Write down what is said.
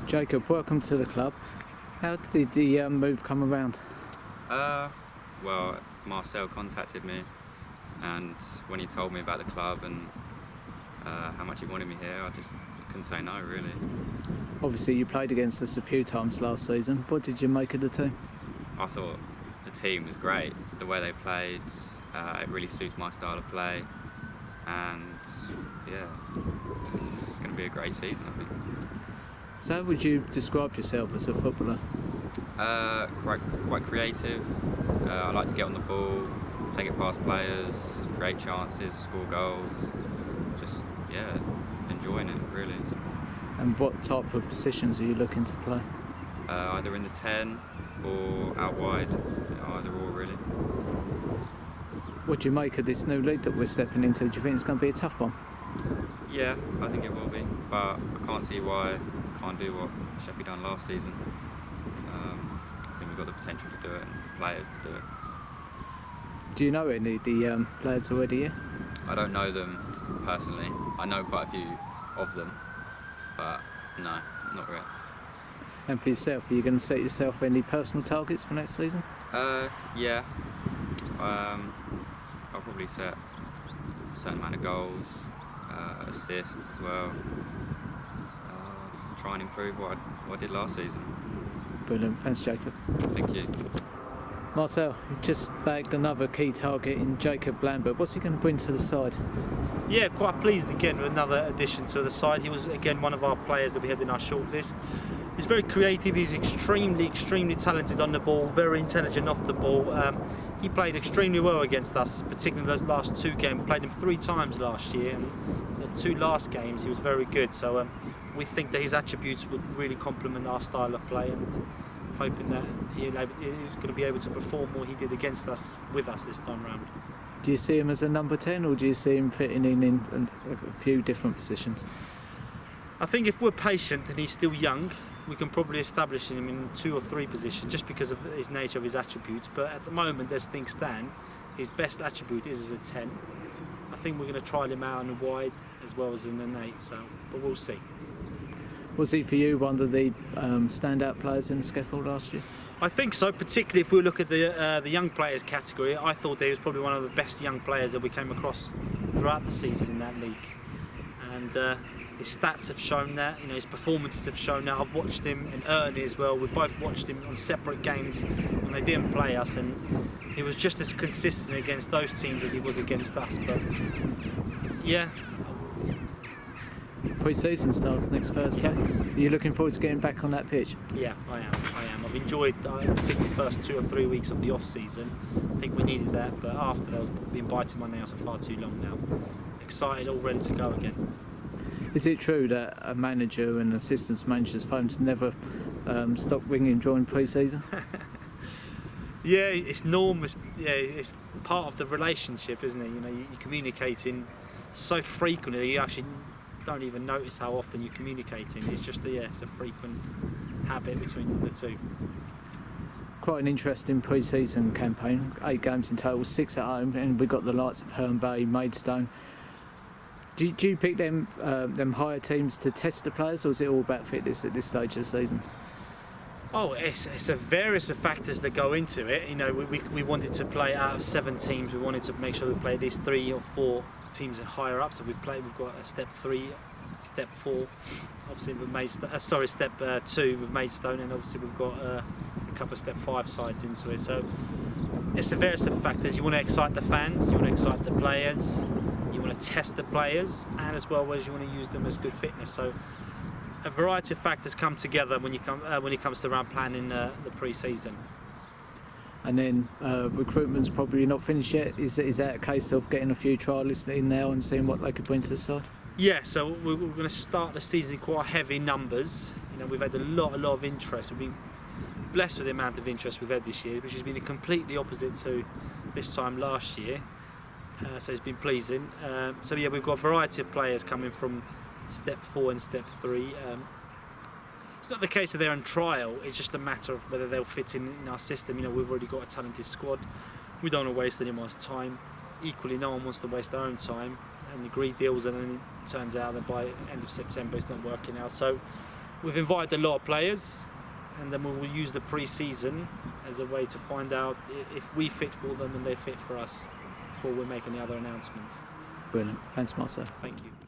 Jacob, welcome to the club. How did the move come around? Well, Marcel contacted me, and when he told me about the club and how much he wanted me here, I just couldn't say no, really. Obviously, you played against us a few times last season. What did you make of the team? I thought the team was great. The way they played, it really suits my style of play, and yeah, it's going to be a great season, I think. So how would you describe yourself as a footballer? Quite creative. I like to get on the ball, take it past players, create chances, score goals. Just, yeah, enjoying it, really. And what type of positions are you looking to play? Either in the 10 or out wide, either or, really. What do you make of this new league that we're stepping into? Do you think it's going to be a tough one? Yeah, I think it will be, but I can't see why I can't do what Sheppey done last season. I think we've got the potential to do it and players to do it. Do you know any of the players already here? I don't know them personally. I know quite a few of them, but no, not really. And for yourself, are you going to set yourself any personal targets for next season? Yeah. I'll probably set a certain amount of goals, assists as well. Try and improve what I did last season. Brilliant, thanks Jacob. Thank you. Marcel, you've just bagged another key target in Jacob Lambert. What's he going to bring to the side? Yeah, quite pleased again with another addition to the side. He was again one of our players that we had in our shortlist. He's very creative, he's extremely talented on the ball, very intelligent off the ball. He played extremely well against us, particularly those last two games. We played him 3 times last year, and the 2 last games he was very good. So we think that his attributes would really complement our style of play, and hoping that he's going to be able to perform what he did against us, with us this time round. Do you see him as a number 10, or do you see him fitting in a few different positions? I think if we're patient and he's still young, we can probably establish him in 2 or 3 positions just because of his nature of his attributes. But at the moment, as things stand, his best attribute is as a 10. I think we're going to trial him out on the wide as well as in the 8, but we'll see. Was he for you one of the standout players in the scaffold last year? I think so, particularly if we look at the young players category. I thought he was probably one of the best young players that we came across throughout the season in that league. And his stats have shown that, his performances have shown that. I've watched him and Ernie as well. We both watched him on separate games when they didn't play us, and he was just as consistent against those teams as he was against us. But yeah. Pre-season starts next Thursday. Yeah. Are you looking forward to getting back on that pitch? Yeah, I am. I've enjoyed particularly the first 2 or 3 weeks of the off-season. I think we needed that, but after that, I was being biting my nails for far too long now. Excited, all ready to go again. Is it true that a manager and assistant manager's phones never stop ringing during pre-season? Yeah, it's normal. It's part of the relationship, isn't it? You're communicating so frequently, you actually don't even notice how often you're communicating. It's just it's a frequent habit between the two. Quite an interesting pre-season campaign. 8 games in total, 6 at home, and we've got the likes of Herne Bay, Maidstone. Do you pick them higher teams to test the players, or is it all about fitness at this stage of the season? Oh, it's a various of factors that go into it. We wanted to play out of 7 teams. We wanted to make sure we played at least 3 or 4 teams higher up. So we've got a step 3, step 4, obviously with Maidstone. Step 2 with Maidstone, and obviously we've got a couple of step 5 sides into it. So it's a various of factors. You want to excite the fans, you want to excite the players, you want to test the players, and as well as you want to use them as good fitness. So a variety of factors come together when it comes to around planning the pre-season. And then recruitment's probably not finished yet. Is that a case of getting a few trialists in now and seeing what they could bring to the side? Yeah, so we're going to start the season in quite heavy numbers. We've had a lot of interest. We've been blessed with the amount of interest we've had this year, which has been completely opposite to this time last year. So it's been pleasing. So yeah, we've got a variety of players coming from step 4 and step 3. It's not the case that they're on trial, it's just a matter of whether they'll fit in our system. We've already got a talented squad. We don't want to waste anyone's time. Equally, no one wants to waste their own time and agree deals, and then it turns out that by end of September it's not working out. So we've invited a lot of players, and then we will use the pre-season as a way to find out if we fit for them and they fit for us before we make any other announcements. Brilliant. Thanks, Marcel. Thank you.